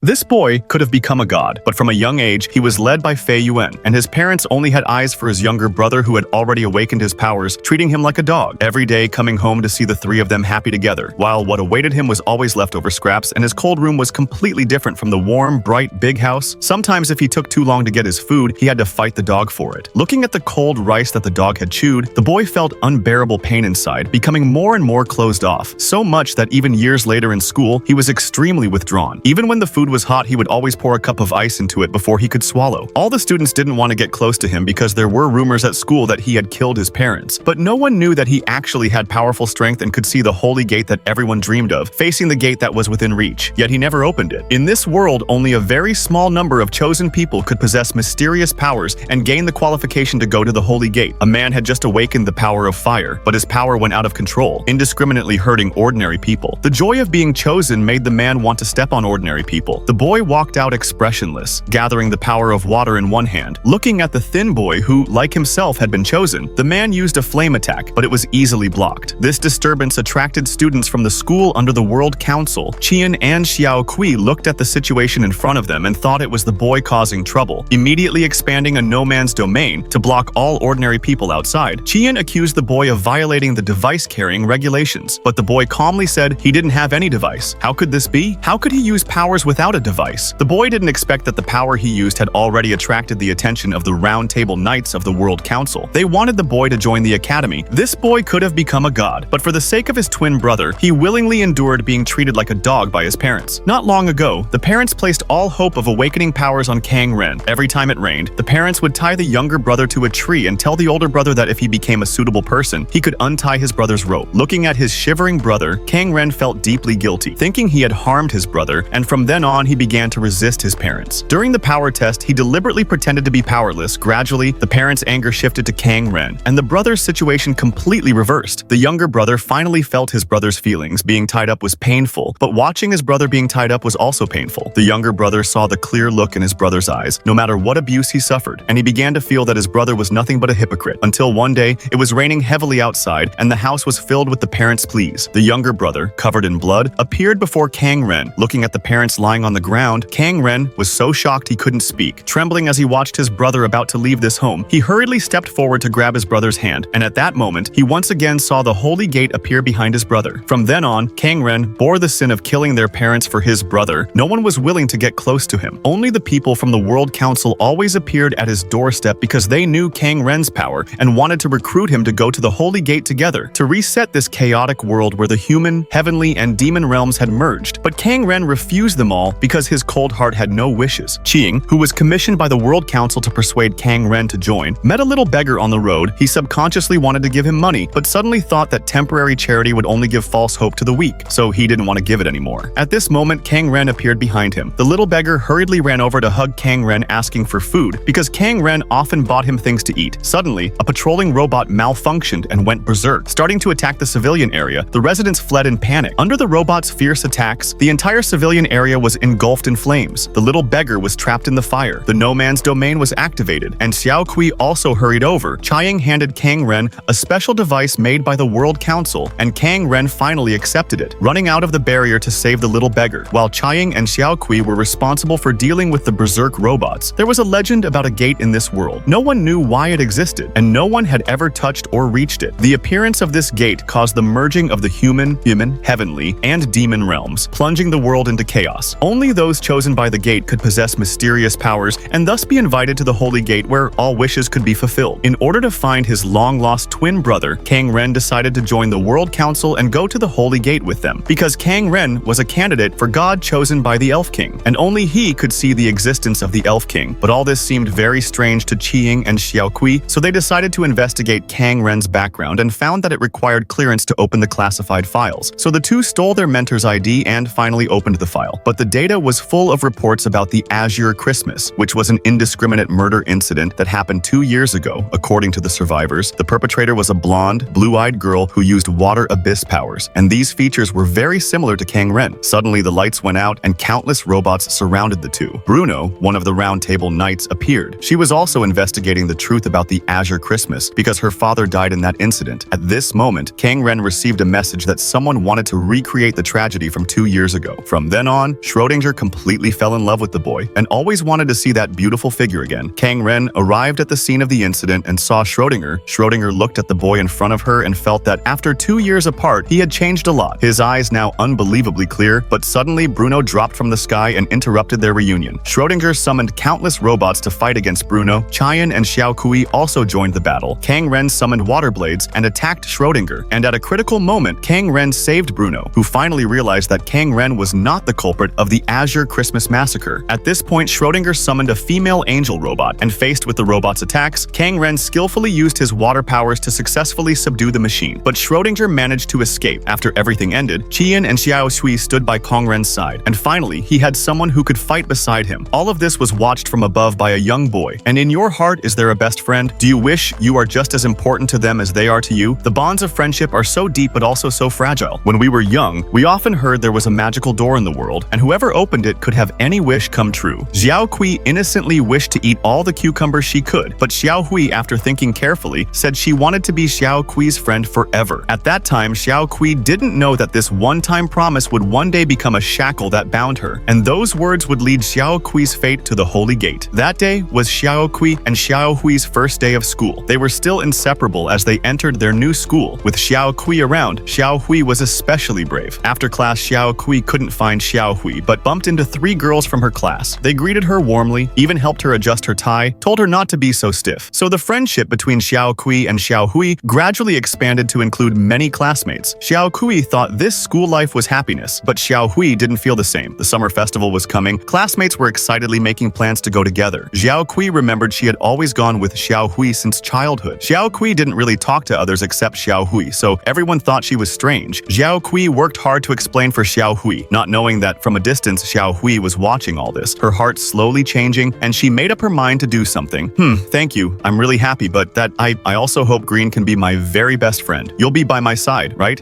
This boy could have become a god, but from a young age, he was led by Fei Yuan, and his parents only had eyes for his younger brother who had already awakened his powers, treating him like a dog, every day coming home to see the three of them happy together, while what awaited him was always leftover scraps, and his cold room was completely different from the warm, bright, big house. Sometimes if he took too long to get his food, he had to fight the dog for it. Looking at the cold rice that the dog had chewed, the boy felt unbearable pain inside, becoming more and more closed off, so much that even years later in school, he was extremely withdrawn. Even when the food was hot, he would always pour a cup of ice into it before he could swallow. All the students didn't want to get close to him because there were rumors at school that he had killed his parents. But no one knew that he actually had powerful strength and could see the holy gate that everyone dreamed of, facing the gate that was within reach. Yet he never opened it. In this world, only a very small number of chosen people could possess mysterious powers and gain the qualification to go to the holy gate. A man had just awakened the power of fire, but his power went out of control, indiscriminately hurting ordinary people. The joy of being chosen made the man want to step on ordinary people. The boy walked out expressionless, gathering the power of water in one hand. Looking at the thin boy who, like himself, had been chosen, the man used a flame attack, but it was easily blocked. This disturbance attracted students from the school under the World Council. Qian and Xiao Kui looked at the situation in front of them and thought it was the boy causing trouble, immediately expanding a no-man's domain to block all ordinary people outside. Qian accused the boy of violating the device-carrying regulations, but the boy calmly said he didn't have any device. How could this be? How could he use powers without a device? The boy didn't expect that the power he used had already attracted the attention of the Round Table Knights of the World Council. They wanted the boy to join the academy. This boy could have become a god, but for the sake of his twin brother, he willingly endured being treated like a dog by his parents. Not long ago, the parents placed all hope of awakening powers on Kang Ren. Every time it rained, the parents would tie the younger brother to a tree and tell the older brother that if he became a suitable person, he could untie his brother's rope. Looking at his shivering brother, Kang Ren felt deeply guilty, thinking he had harmed his brother, and from then on he began to resist his parents. During the power test, he deliberately pretended to be powerless. Gradually, the parents' anger shifted to Kang Ren, and the brother's situation completely reversed. The younger brother finally felt his brother's feelings. Being tied up was painful, but watching his brother being tied up was also painful. The younger brother saw the clear look in his brother's eyes, no matter what abuse he suffered, and he began to feel that his brother was nothing but a hypocrite. Until one day, it was raining heavily outside, and the house was filled with the parents' pleas. The younger brother, covered in blood, appeared before Kang Ren. Looking at the parents lying on the ground, Kang Ren was so shocked he couldn't speak. Trembling as he watched his brother about to leave this home, he hurriedly stepped forward to grab his brother's hand, and at that moment, he once again saw the holy gate appear behind his brother. From then on, Kang Ren bore the sin of killing their parents for his brother. No one was willing to get close to him. Only the people from the World Council always appeared at his doorstep because they knew Kang Ren's power and wanted to recruit him to go to the holy gate together to reset this chaotic world where the human, heavenly, and demon realms had merged. But Kang Ren refused them all because his cold heart had no wishes. Qing, who was commissioned by the World Council to persuade Kang Ren to join, met a little beggar on the road. He subconsciously wanted to give him money, but suddenly thought that temporary charity would only give false hope to the weak, so he didn't want to give it anymore. At this moment, Kang Ren appeared behind him. The little beggar hurriedly ran over to hug Kang Ren, asking for food, because Kang Ren often bought him things to eat. Suddenly, a patrolling robot malfunctioned and went berserk, starting to attack the civilian area. The residents fled in panic. Under the robot's fierce attacks, the entire civilian area was engulfed in flames. The little beggar was trapped in the fire. The no-man's domain was activated, and Xiao Kui also hurried over. Chiang handed Kang Ren a special device made by the World Council, and Kang Ren finally accepted it, running out of the barrier to save the little beggar. While Chiang and Xiao Kui were responsible for dealing with the berserk robots, there was a legend about a gate in this world. No one knew why it existed, and no one had ever touched or reached it. The appearance of this gate caused the merging of the human, heavenly, and demon realms, plunging the world into chaos. Only those chosen by the gate could possess mysterious powers and thus be invited to the holy gate where all wishes could be fulfilled. In order to find his long-lost twin brother, Kang Ren decided to join the World Council and go to the holy gate with them, because Kang Ren was a candidate for God chosen by the Elf King, and only he could see the existence of the Elf King. But all this seemed very strange to Qiang and Xiao Kui, so they decided to investigate Kang Ren's background and found that it required clearance to open the classified files. So the two stole their mentor's ID and finally opened the file. But the data was full of reports about the Azure Christmas, which was an indiscriminate murder incident that happened 2 years ago. According to the survivors, the perpetrator was a blonde, blue-eyed girl who used water abyss powers, and these features were very similar to Kang Ren. Suddenly, the lights went out and countless robots surrounded the two. Bruno, one of the Round Table Knights, appeared. She was also investigating the truth about the Azure Christmas because her father died in that incident. At this moment, Kang Ren received a message that someone wanted to recreate the tragedy from 2 years ago. From then on, Schroeder Schrodinger completely fell in love with the boy and always wanted to see that beautiful figure again. Kang Ren arrived at the scene of the incident and saw Schrodinger. Schrodinger looked at the boy in front of her and felt that after 2 years apart, he had changed a lot. His eyes now unbelievably clear, but suddenly Bruno dropped from the sky and interrupted their reunion. Schrodinger summoned countless robots to fight against Bruno. Qian and Xiao Kui also joined the battle. Kang Ren summoned water blades and attacked Schrodinger, and at a critical moment, Kang Ren saved Bruno, who finally realized that Kang Ren was not the culprit of the Azure Christmas massacre. At this point, Schrodinger summoned a female angel robot, and faced with the robot's attacks, Kang Ren skillfully used his water powers to successfully subdue the machine. But Schrodinger managed to escape. After everything ended, Qian and Xiao Shui stood by Kang Ren's side, and finally, he had someone who could fight beside him. All of this was watched from above by a young boy. And in your heart, is there a best friend? Do you wish you are just as important to them as they are to you? The bonds of friendship are so deep but also so fragile. When we were young, we often heard there was a magical door in the world, and whoever opened it could have any wish come true. Xiao Kui innocently wished to eat all the cucumbers she could, but Xiao Hui, after thinking carefully, said she wanted to be Xiao Kui's friend forever. At that time, Xiao Kui didn't know that this one-time promise would one day become a shackle that bound her, and those words would lead Xiao Kui's fate to the Holy Gate. That day was Xiao Kui and Xiao Hui's first day of school. They were still inseparable as they entered their new school. With Xiao Kui around, Xiao Hui was especially brave. After class, Xiao Kui couldn't find Xiao Hui, but bumped into 3 girls from her class. They greeted her warmly, even helped her adjust her tie, told her not to be so stiff. So the friendship between Xiao Kui and Xiao Hui gradually expanded to include many classmates. Xiao Kui thought this school life was happiness, but Xiao Hui didn't feel the same. The summer festival was coming. Classmates were excitedly making plans to go together. Xiao Kui remembered she had always gone with Xiao Hui since childhood. Xiao Kui didn't really talk to others except Xiao Hui, so everyone thought she was strange. Xiao Kui worked hard to explain for Xiao Hui, not knowing that from a distance Xiao Hui was watching all this, her heart slowly changing, and she made up her mind to do something. Thank you. I'm really happy, but I also hope Green can be my very best friend. You'll be by my side, right?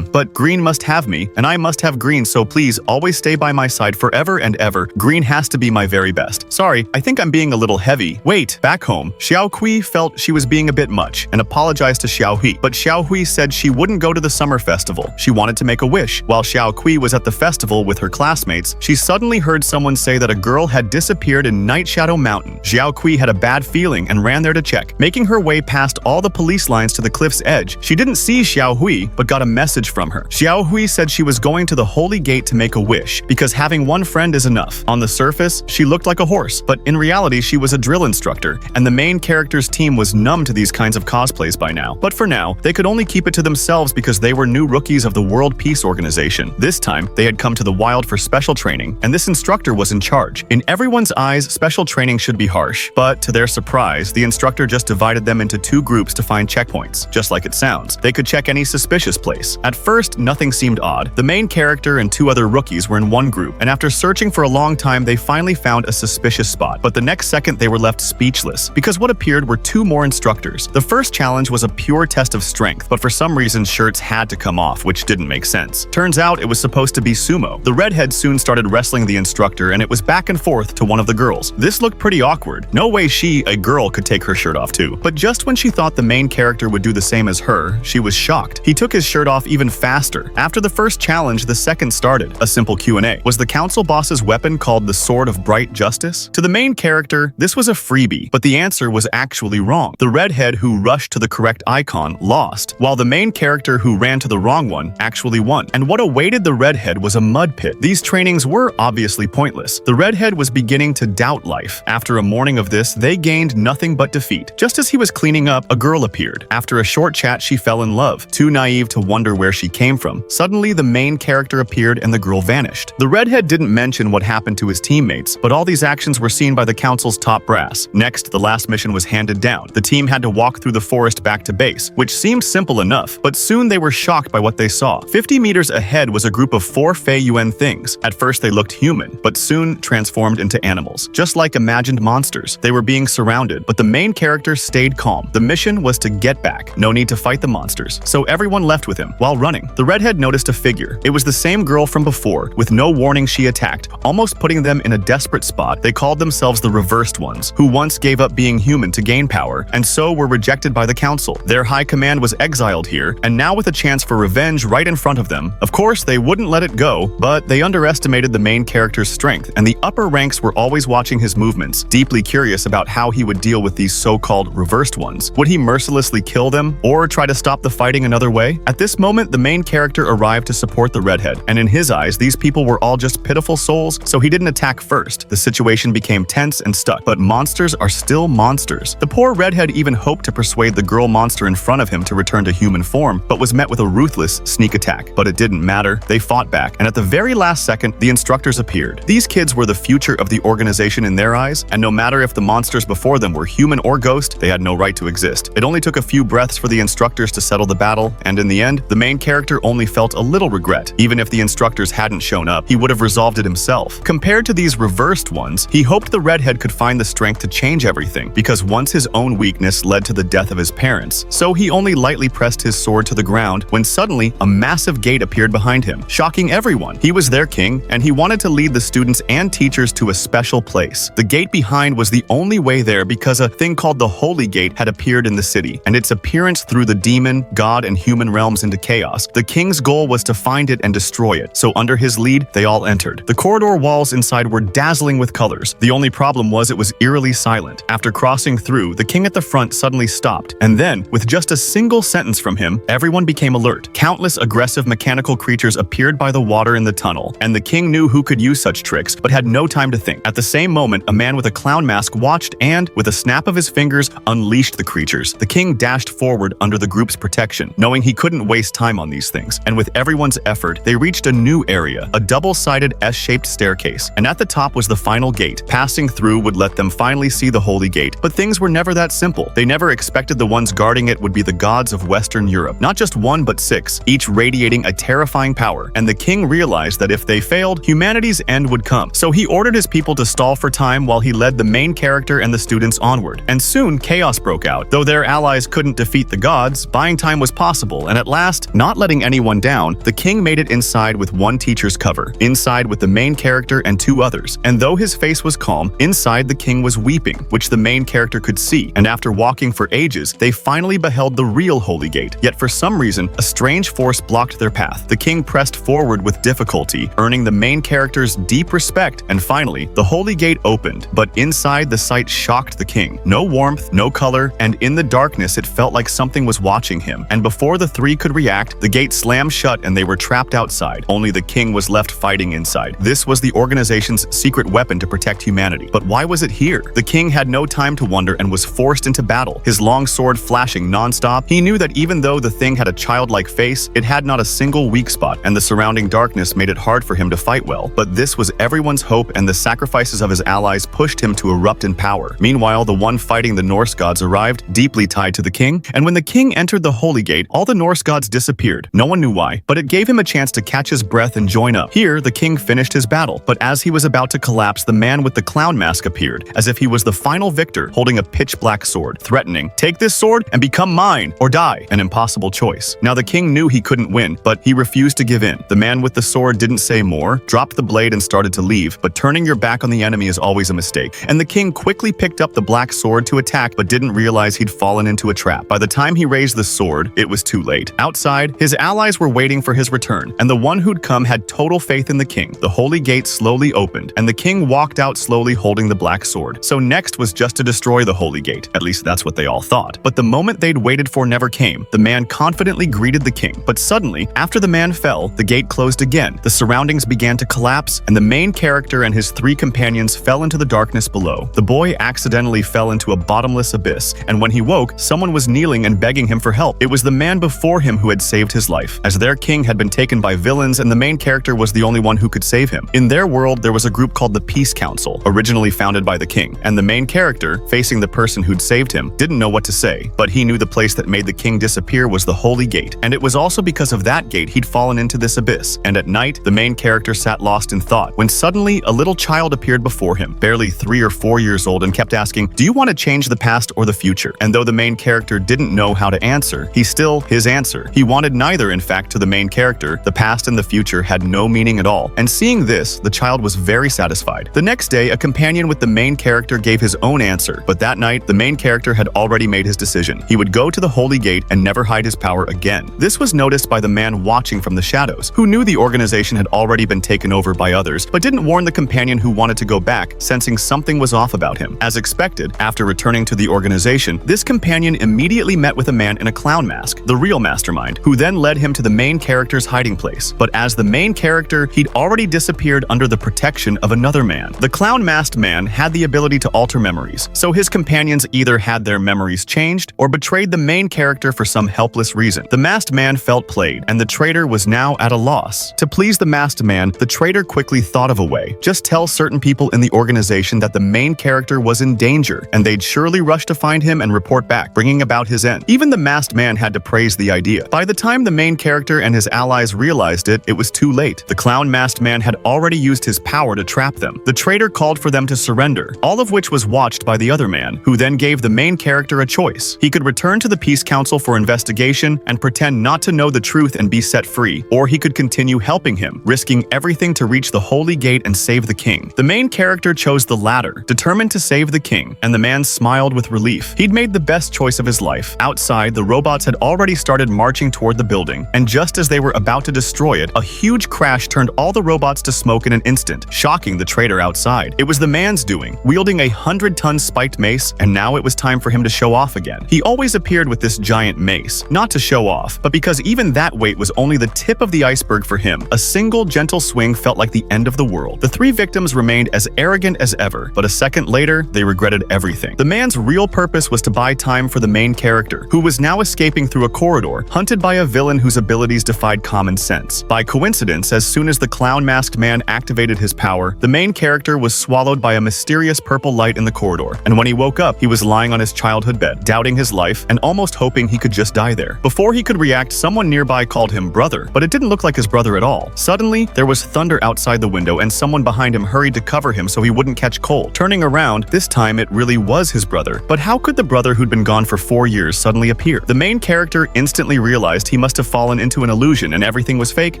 But Green must have me, and I must have Green, so please always stay by my side forever and ever. Green has to be my very best. Sorry, I think I'm being a little heavy. Wait, back home, Xiao Kui felt she was being a bit much and apologized to Xiao Hui, but Xiao Hui said she wouldn't go to the summer festival. She wanted to make a wish. While Xiao Kui was at the festival with her classmates, she suddenly heard someone say that a girl had disappeared in Night Shadow Mountain. Xiao Kui had a bad feeling and ran there to check. Making her way past all the police lines to the cliff's edge, she didn't see Xiao Hui, but got a message from her. Xiao Hui said she was going to the Holy Gate to make a wish, because having one friend is enough. On the surface, she looked like a horse, but in reality she was a drill instructor, and the main character's team was numb to these kinds of cosplays by now. But for now, they could only keep it to themselves because they were new rookies of the World Peace Organization. This time, they had come to the wild for special training, and this instructor was in charge. In everyone's eyes, special training should be harsh, but to their surprise, the instructor just divided them into 2 groups to find checkpoints. Just like it sounds, they could check any suspicious place. At first, nothing seemed odd. The main character and 2 other rookies were in one group, and after searching for a long time, they finally found a suspicious spot. But the next second, they were left speechless, because what appeared were 2 more instructors. The first challenge was a pure test of strength, but for some reason, shirts had to come off, which didn't make sense. Turns out it was supposed to be sumo. The redhead soon started wrestling the instructor, and it was back and forth to one of the girls. This looked pretty awkward. No way she, a girl, could take her shirt off too. But just when she thought the main character would do the same as her, she was shocked. He took his shirt off even faster. After the first challenge, the second started. A simple Q&A. Was the council boss's weapon called the Sword of Bright Justice? To the main character, this was a freebie, but the answer was actually wrong. The redhead who rushed to the correct icon lost, while the main character who ran to the wrong one actually won. And what awaited the redhead was a mud pit. These trainings were obviously pointless. The redhead was beginning to doubt life. After a morning of this, they gained nothing but defeat. Just as he was cleaning up, a girl appeared. After a short chat, she fell in love. Too naive to wonder where she came from, suddenly the main character appeared and the girl vanished. The redhead didn't mention what happened to his teammates, but all these actions were seen by the council's top brass. Next, the last mission was handed down. The team had to walk through the forest back to base, which seemed simple enough, but soon they were shocked by what they saw. 50 meters ahead was a group of 4 Fei Yuan things. At first they looked human, but soon transformed into animals. Just like imagined monsters, they were being surrounded, but the main character stayed calm. The mission was to get back. No need to fight the monsters, so everyone left with him. While running, the redhead noticed a figure. It was the same girl from before. With no warning, she attacked, almost putting them in a desperate spot. They called themselves the Reversed Ones, who once gave up being human to gain power, and so were rejected by the council. Their high command was exiled here, and now with a chance for revenge right in front of them. Of course, they wouldn't let it go, but they underestimated underestimated the main character's strength, and the upper ranks were always watching his movements, deeply curious about how he would deal with these so-called reversed ones. Would he mercilessly kill them, or try to stop the fighting another way? At this moment, the main character arrived to support the redhead, and in his eyes, these people were all just pitiful souls, so he didn't attack first. The situation became tense and stuck, but monsters are still monsters. The poor redhead even hoped to persuade the girl monster in front of him to return to human form, but was met with a ruthless sneak attack. But it didn't matter. They fought back, and at the very last second, the instructors appeared. These kids were the future of the organization in their eyes, and no matter if the monsters before them were human or ghost, they had no right to exist. It only took a few breaths for the instructors to settle the battle, and in the end, the main character only felt a little regret. Even if the instructors hadn't shown up, he would have resolved it himself. Compared to these reversed ones, he hoped the redhead could find the strength to change everything, because once his own weakness led to the death of his parents, so he only lightly pressed his sword to the ground when suddenly a massive gate appeared behind him, shocking everyone. He was their king, and he wanted to lead the students and teachers to a special place. The gate behind was the only way there because a thing called the Holy Gate had appeared in the city, and its appearance threw the demon, god, and human realms into chaos. The king's goal was to find it and destroy it, so under his lead, they all entered. The corridor walls inside were dazzling with colors. The only problem was it was eerily silent. After crossing through, the king at the front suddenly stopped, and then, with just a single sentence from him, everyone became alert. Countless aggressive mechanical creatures appeared by the water in the tunnel, and the king knew who could use such tricks, but had no time to think. At the same moment, a man with a clown mask watched and, with a snap of his fingers, unleashed the creatures. The king dashed forward under the group's protection, knowing he couldn't waste time on these things, and with everyone's effort, they reached a new area, a double-sided S-shaped staircase, and at the top was the final gate. Passing through would let them finally see the Holy Gate, but things were never that simple. They never expected the ones guarding it would be the gods of Western Europe. Not just one, but six, each radiating a terrifying power, and the king realized that if they failed, humanity's end would come. So he ordered his people to stall for time while he led the main character and the students onward. And soon, chaos broke out. Though their allies couldn't defeat the gods, buying time was possible, and at last, not letting anyone down, the king made it inside with one teacher's cover, inside with the main character and two others. And though his face was calm, inside the king was weeping, which the main character could see, and after walking for ages, they finally beheld the real Holy Gate. Yet for some reason, a strange force blocked their path. The king pressed forward with difficulty, earning the main character's deep respect, and finally, the Holy Gate opened. But inside, the sight shocked the king. No warmth, no color, and in the darkness, it felt like something was watching him. And before the three could react, the gate slammed shut and they were trapped outside. Only the king was left fighting inside. This was the organization's secret weapon to protect humanity. But why was it here? The king had no time to wonder and was forced into battle, his long sword flashing non-stop. He knew that even though the thing had a childlike face, it had not a single weak spot, and the surrounding darkness made it hard for him to fight well. But this was everyone's hope, and the sacrifices of his allies pushed him to erupt in power. Meanwhile, the one fighting the Norse gods arrived, deeply tied to the king, and when the king entered the Holy Gate, all the Norse gods disappeared. No one knew why, but it gave him a chance to catch his breath and join up. Here, the king finished his battle, but as he was about to collapse, the man with the clown mask appeared, as if he was the final victor, holding a pitch-black sword, threatening, "Take this sword and become mine, or die." An impossible choice. Now the king knew he couldn't win, but he refused to give in. The man with the sword didn't say more, dropped the blade and started to leave, but turning your back on the enemy is always a mistake, and the king quickly picked up the black sword to attack, but didn't realize he'd fallen into a trap. By the time he raised the sword, it was too late. Outside, his allies were waiting for his return, and the one who'd come had total faith in the king. The Holy Gate slowly opened, and the king walked out slowly holding the black sword. So next was just to destroy the Holy Gate. At least that's what they all thought. But the moment they'd waited for never came. The man confidently greeted the king, but suddenly, after the man fell, the gate closed again. The surroundings began to collapse, and the main character and his three companions fell into the darkness below. The boy accidentally fell into a bottomless abyss, and when he woke, someone was kneeling and begging him for help. It was the man before him who had saved his life, as their king had been taken by villains and the main character was the only one who could save him. In their world, there was a group called the Peace Council, originally founded by the king, and the main character, facing the person who'd saved him, didn't know what to say, but he knew the place that made the king disappear was the Holy Gate, and it was also because of that gate he'd fallen into this abyss. And at night, the main character sat lost in thought, when suddenly a little child appeared before him, barely 3 or 4 years old, and kept asking, "Do you want to change the past or the future?" And though the main character didn't know how to answer, his answer. He wanted neither, in fact, to the main character. The past and the future had no meaning at all. And seeing this, the child was very satisfied. The next day, a companion with the main character gave his own answer, but that night, the main character had already made his decision. He would go to the Holy Gate and never hide his power again. This was noticed by the man watching from the shadows, who knew the organization had already already been taken over by others, but didn't warn the companion who wanted to go back, sensing something was off about him. As expected, after returning to the organization, this companion immediately met with a man in a clown mask, the real mastermind, who then led him to the main character's hiding place. But as the main character, he'd already disappeared under the protection of another man. The clown-masked man had the ability to alter memories, so his companions either had their memories changed or betrayed the main character for some helpless reason. The masked man felt played, and the traitor was now at a loss. To please the masked man, the traitor quickly thought of a way. Just tell certain people in the organization that the main character was in danger, and they'd surely rush to find him and report back, bringing about his end. Even the masked man had to praise the idea. By the time the main character and his allies realized it, it was too late. The clown-masked man had already used his power to trap them. The traitor called for them to surrender, all of which was watched by the other man, who then gave the main character a choice. He could return to the Peace Council for investigation and pretend not to know the truth and be set free, or he could continue helping him, risking everything to reach the Holy Gate and save the king. The main character chose the latter, determined to save the king, and the man smiled with relief. He'd made the best choice of his life. Outside, the robots had already started marching toward the building, and just as they were about to destroy it, a huge crash turned all the robots to smoke in an instant, shocking the traitor outside. It was the man's doing, wielding a 100-ton spiked mace, and now it was time for him to show off again. He always appeared with this giant mace, not to show off, but because even that weight was only the tip of the iceberg for him. A single gentle swing felt like the end of the world. The three victims remained as arrogant as ever, but a second later, they regretted everything. The man's real purpose was to buy time for the main character, who was now escaping through a corridor, hunted by a villain whose abilities defied common sense. By coincidence, as soon as the clown-masked man activated his power, the main character was swallowed by a mysterious purple light in the corridor, and when he woke up, he was lying on his childhood bed, doubting his life and almost hoping he could just die there. Before he could react, someone nearby called him brother, but it didn't look like his brother at all. Suddenly, there was thunder outside the window and someone behind him hurried to cover him so he wouldn't catch cold. Turning around, this time it really was his brother. But how could the brother who'd been gone for 4 years suddenly appear? The main character instantly realized he must have fallen into an illusion and everything was fake,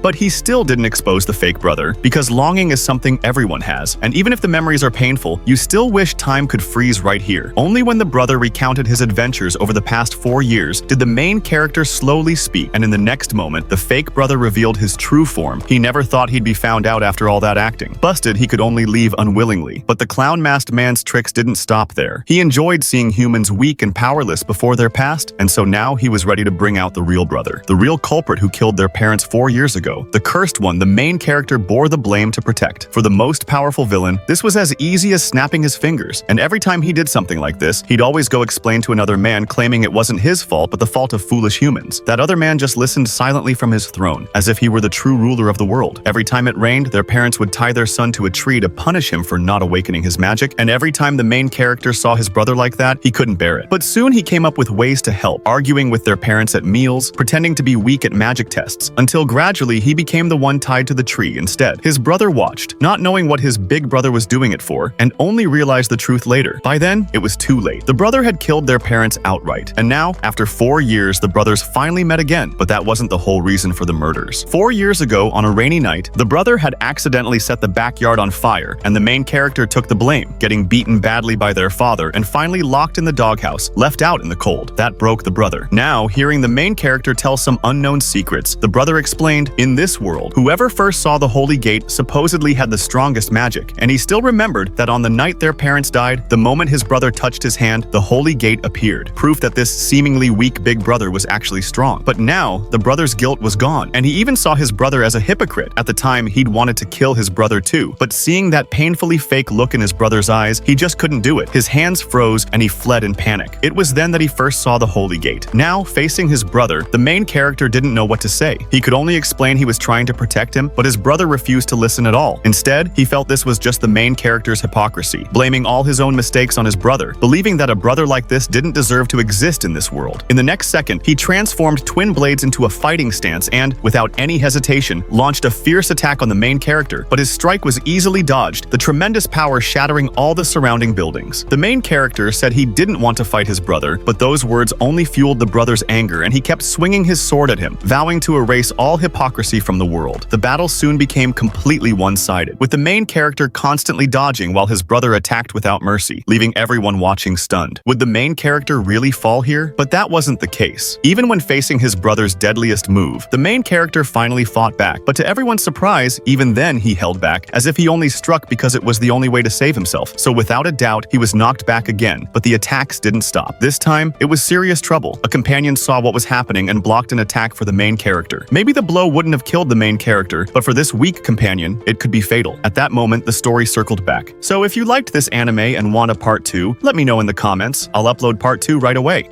but he still didn't expose the fake brother, because longing is something everyone has, and even if the memories are painful, you still wish time could freeze right here. Only when the brother recounted his adventures over the past 4 years did the main character slowly speak, and in the next moment, the fake brother revealed his true form. He never thought he'd be found out after all that acting. Busted, he could only leave unwillingly. But the clown-masked man's tricks didn't stop there. He enjoyed seeing humans weak and powerless before their past, and so now he was ready to bring out the real brother, the real culprit who killed their parents 4 years ago. The cursed one the main character bore the blame to protect. For the most powerful villain, this was as easy as snapping his fingers, and every time he did something like this, he'd always go explain to another man, claiming it wasn't his fault but the fault of foolish humans. That other man just listened silently from his throne, as if he were the true ruler of the world. Every time it rained, their parents would tie their son to a tree to punish him for not awakening his magic, and every time the main character saw his brother like that, he couldn't bear it. But soon he came up with ways to help, arguing with their parents at meals, pretending to be weak at magic tests, until gradually he became the one tied to the tree instead. His brother watched, not knowing what his big brother was doing it for, and only realized the truth later. By then, it was too late. The brother had killed their parents outright, and now, after 4 years, the brothers finally met again, but that wasn't the whole reason for the murders. 4 years ago, on a rainy night, the brother had accidentally set the backyard on fire, and the main character took the blame, getting beaten badly by their father and finally locked in the doghouse, left out in the cold. That broke the brother. Now, hearing the main character tell some unknown secrets, the brother explained, in this world, whoever first saw the Holy Gate supposedly had the strongest magic, and he still remembered that on the night their parents died, the moment his brother touched his hand, the Holy Gate appeared, proof that this seemingly weak big brother was actually strong. But now, the brother's guilt was gone, and he even saw his brother as a hypocrite. At the time, he'd wanted to kill his brother too, but seeing that painfully fake look in his brother's eyes, he just couldn't do it. His hands froze and he fled in panic. It was then that he first saw the Holy Gate. Now, facing his brother, the main character didn't know what to say. He could only explain he was trying to protect him, but his brother refused to listen at all. Instead, he felt this was just the main character's hypocrisy, blaming all his own mistakes on his brother, believing that a brother like this didn't deserve to exist in this world. In the next second, he transformed twin blades into a fighting stance and, without any hesitation, launched a fierce attack on the main character, but his strike was easily dodged, the tremendous power shattering all the surrounding buildings. The main character said he didn't want to fight his brother, but those words only fueled the brother's anger, and he kept swinging his sword at him, vowing to erase all hypocrisy from the world. The battle soon became completely one-sided, with the main character constantly dodging while his brother attacked without mercy, leaving everyone watching stunned. Would the main character really fall here? But that wasn't the case. Even when facing his brother's deadliest move, the main character finally fought back, but to everyone's surprise, surprise, even then he held back, as if he only struck because it was the only way to save himself. So without a doubt, he was knocked back again, but the attacks didn't stop. This time, it was serious trouble. A companion saw what was happening and blocked an attack for the main character. Maybe the blow wouldn't have killed the main character, but for this weak companion, it could be fatal. At that moment, the story circled back. So if you liked this anime and want a part 2, let me know in the comments. I'll upload part 2 right away.